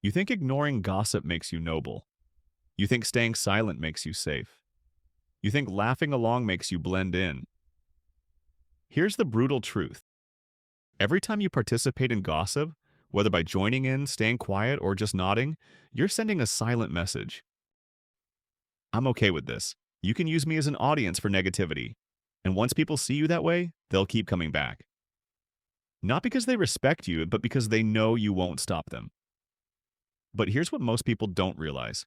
You think ignoring gossip makes you noble. You think staying silent makes you safe. You think laughing along makes you blend in. Here's the brutal truth. Every time you participate in gossip, whether by joining in, staying quiet, or just nodding, you're sending a silent message. I'm okay with this. You can use me as an audience for negativity. And once people see you that way, they'll keep coming back. Not because they respect you, but because they know you won't stop them. But here's what most people don't realize.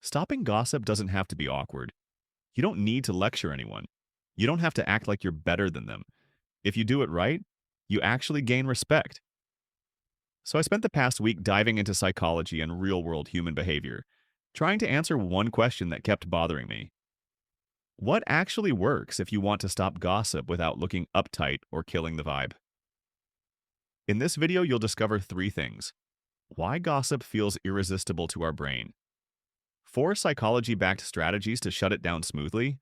Stopping gossip doesn't have to be awkward. You don't need to lecture anyone. You don't have to act like you're better than them. If you do it right, you actually gain respect. So I spent the past week diving into psychology and real-world human behavior, trying to answer one question that kept bothering me. What actually works if you want to stop gossip without looking uptight or killing the vibe? In this video, you'll discover 3 things. Why gossip feels irresistible to our brain. 4 psychology-backed strategies to shut it down smoothly.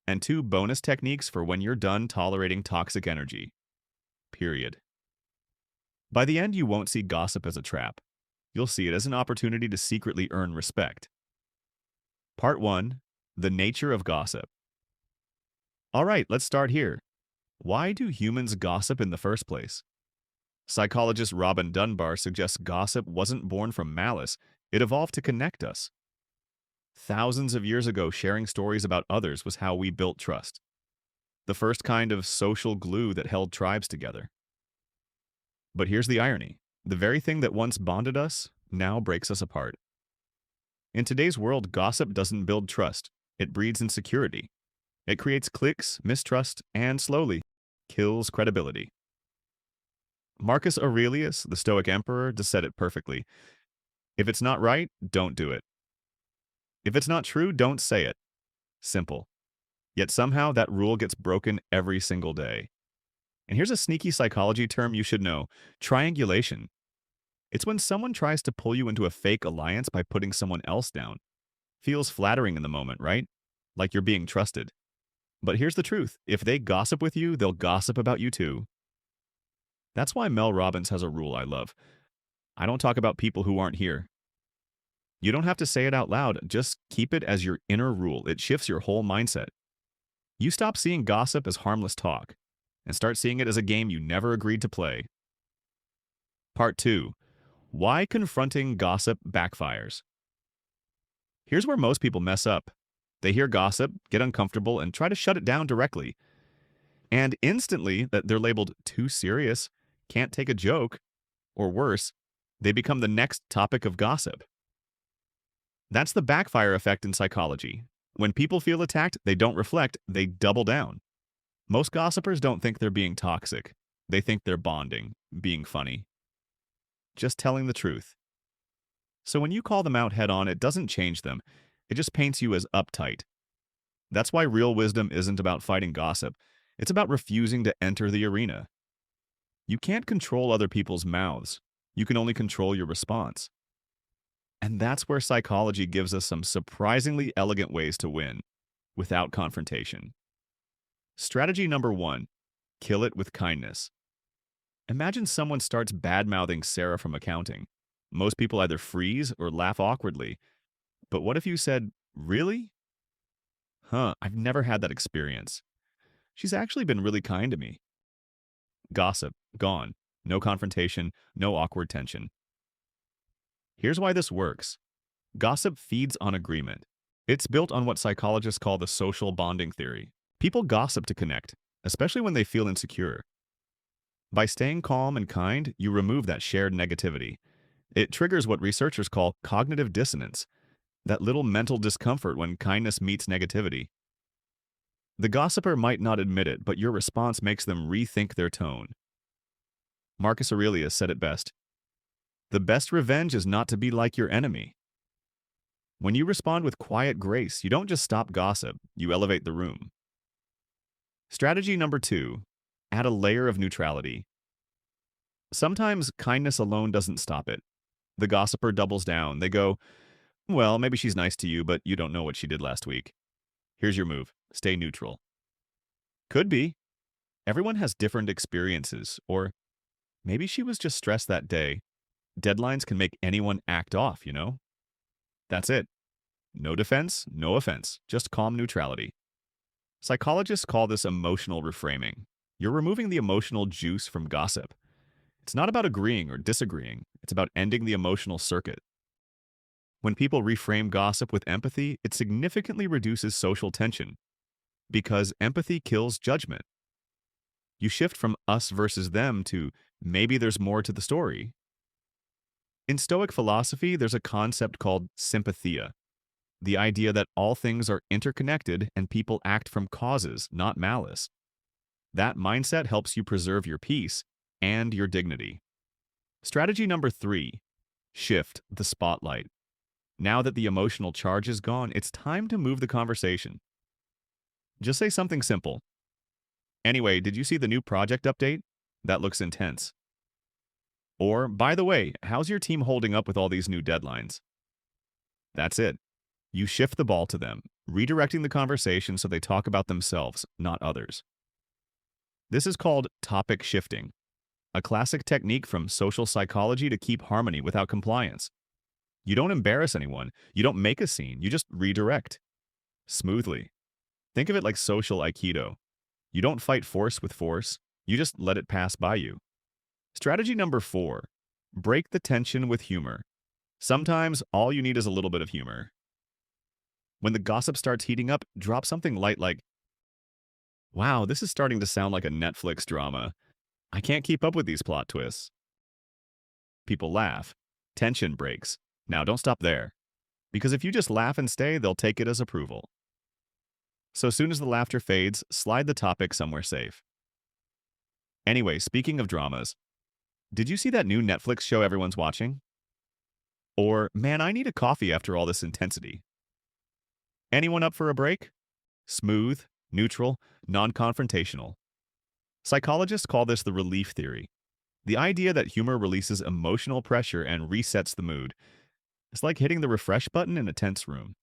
And 2 bonus techniques for when you're done tolerating toxic energy. Period. By the end, you won't see gossip as a trap. You'll see it as an opportunity to secretly earn respect. Part 1. The nature of gossip. All right, let's start here. Why do humans gossip in the first place? Psychologist Robin Dunbar suggests gossip wasn't born from malice, it evolved to connect us. Thousands of years ago, sharing stories about others was how we built trust. The first kind of social glue that held tribes together. But here's the irony. The very thing that once bonded us now breaks us apart. In today's world, gossip doesn't build trust. It breeds insecurity. It creates cliques, mistrust, and slowly kills credibility. Marcus Aurelius, the Stoic emperor, just said it perfectly. If it's not right, don't do it. If it's not true, don't say it. Simple. Yet somehow that rule gets broken every single day. And here's a sneaky psychology term you should know: triangulation. It's when someone tries to pull you into a fake alliance by putting someone else down. Feels flattering in the moment, right? Like you're being trusted. But here's the truth. If they gossip with you, they'll gossip about you too. That's why Mel Robbins has a rule I love. I don't talk about people who aren't here. You don't have to say it out loud, just keep it as your inner rule. It shifts your whole mindset. You stop seeing gossip as harmless talk and start seeing it as a game you never agreed to play. Part 2. Why confronting gossip backfires. Here's where most people mess up. They hear gossip, get uncomfortable, and try to shut it down directly. And instantly, that they're labeled too serious, can't take a joke, or worse, they become the next topic of gossip. That's the backfire effect in psychology. When people feel attacked, they don't reflect, they double down. Most gossipers don't think they're being toxic. They think they're bonding, being funny. Just telling the truth. So when you call them out head on, it doesn't change them. It just paints you as uptight. That's why real wisdom isn't about fighting gossip. It's about refusing to enter the arena. You can't control other people's mouths. You can only control your response. And that's where psychology gives us some surprisingly elegant ways to win, without confrontation. Strategy number 1, kill it with kindness. Imagine someone starts bad-mouthing Sarah from accounting. Most people either freeze or laugh awkwardly. But what if you said, "Really? I've never had that experience. She's actually been really kind to me." Gossip, gone. No confrontation, no awkward tension. Here's why this works. Gossip feeds on agreement. It's built on what psychologists call the social bonding theory. People gossip to connect, especially when they feel insecure. By staying calm and kind, you remove that shared negativity. It triggers what researchers call cognitive dissonance, that little mental discomfort when kindness meets negativity. The gossiper might not admit it, but your response makes them rethink their tone. Marcus Aurelius said it best. The best revenge is not to be like your enemy. When you respond with quiet grace, you don't just stop gossip, you elevate the room. Strategy number 2, add a layer of neutrality. Sometimes kindness alone doesn't stop it. The gossiper doubles down. They go, "Well, maybe she's nice to you, but you don't know what she did last week. Here's your move. Stay neutral." Could be. Everyone has different experiences, or maybe she was just stressed that day. Deadlines can make anyone act off, you know? That's it. No defense, no offense, just calm neutrality. Psychologists call this emotional reframing. You're removing the emotional juice from gossip. It's not about agreeing or disagreeing, it's about ending the emotional circuit. When people reframe gossip with empathy, it significantly reduces social tension because empathy kills judgment. You shift from us versus them to maybe there's more to the story. In Stoic philosophy, there's a concept called sympathia, the idea that all things are interconnected and people act from causes, not malice. That mindset helps you preserve your peace and your dignity. Strategy number 3, shift the spotlight. Now that the emotional charge is gone, it's time to move the conversation. Just say something simple. Anyway, did you see the new project update? That looks intense. Or, by the way, how's your team holding up with all these new deadlines? That's it. You shift the ball to them, redirecting the conversation so they talk about themselves, not others. This is called topic shifting, a classic technique from social psychology to keep harmony without compliance. You don't embarrass anyone, you don't make a scene, you just redirect. Smoothly. Think of it like social aikido. You don't fight force with force, you just let it pass by you. Strategy number 4, break the tension with humor. Sometimes all you need is a little bit of humor. When the gossip starts heating up, drop something light like, "Wow, this is starting to sound like a Netflix drama. I can't keep up with these plot twists." People laugh. Tension breaks. Now don't stop there. Because if you just laugh and stay, they'll take it as approval. So soon as the laughter fades, slide the topic somewhere safe. Anyway, speaking of dramas, did you see that new Netflix show everyone's watching? Or, man, I need a coffee after all this intensity. Anyone up for a break? Smooth, neutral, non-confrontational. Psychologists call this the relief theory. The idea that humor releases emotional pressure and resets the mood. It's like hitting the refresh button in a tense room.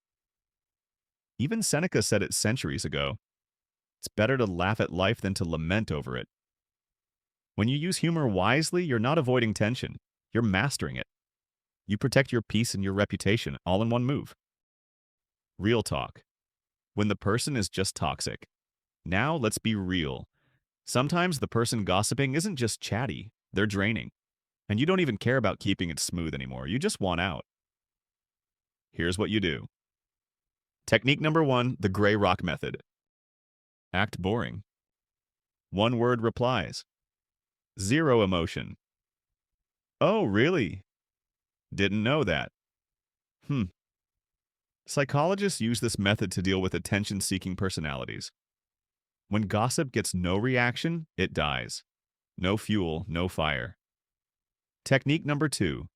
Even Seneca said it centuries ago. It's better to laugh at life than to lament over it. When you use humor wisely, you're not avoiding tension. You're mastering it. You protect your peace and your reputation all in one move. Real talk. When the person is just toxic. Now let's be real. Sometimes the person gossiping isn't just chatty, they're draining. And you don't even care about keeping it smooth anymore. You just want out. Here's what you do. Technique number 1, the gray rock method. Act boring. One-word replies. Zero emotion. Oh, really? Didn't know that. Psychologists use this method to deal with attention-seeking personalities. When gossip gets no reaction, it dies. No fuel, no fire. Technique number 2,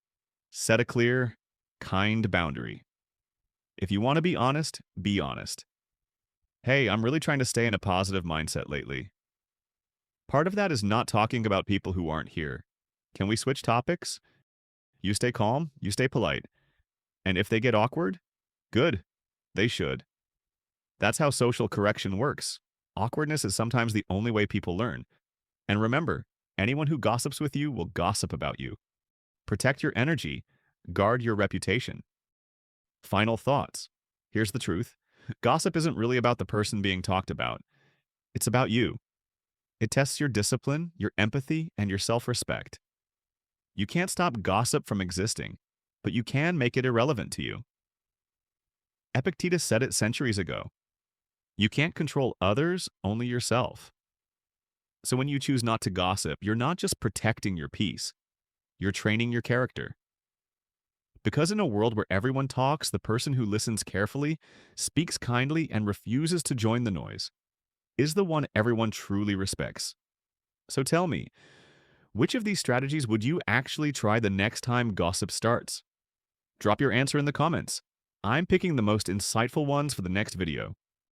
set a clear, kind boundary. If you want to be honest, be honest. Hey, I'm really trying to stay in a positive mindset lately. Part of that is not talking about people who aren't here. Can we switch topics? You stay calm, you stay polite. And if they get awkward, good. They should. That's how social correction works. Awkwardness is sometimes the only way people learn. And remember, anyone who gossips with you will gossip about you. Protect your energy. Guard your reputation. Final thoughts. Here's the truth. Gossip isn't really about the person being talked about. It's about you. It tests your discipline, your empathy, and your self-respect. You can't stop gossip from existing, but you can make it irrelevant to you. Epictetus said it centuries ago. You can't control others, only yourself. So when you choose not to gossip, you're not just protecting your peace. You're training your character. Because in a world where everyone talks, the person who listens carefully, speaks kindly, and refuses to join the noise is the one everyone truly respects. So tell me, which of these strategies would you actually try the next time gossip starts? Drop your answer in the comments. I'm picking the most insightful ones for the next video.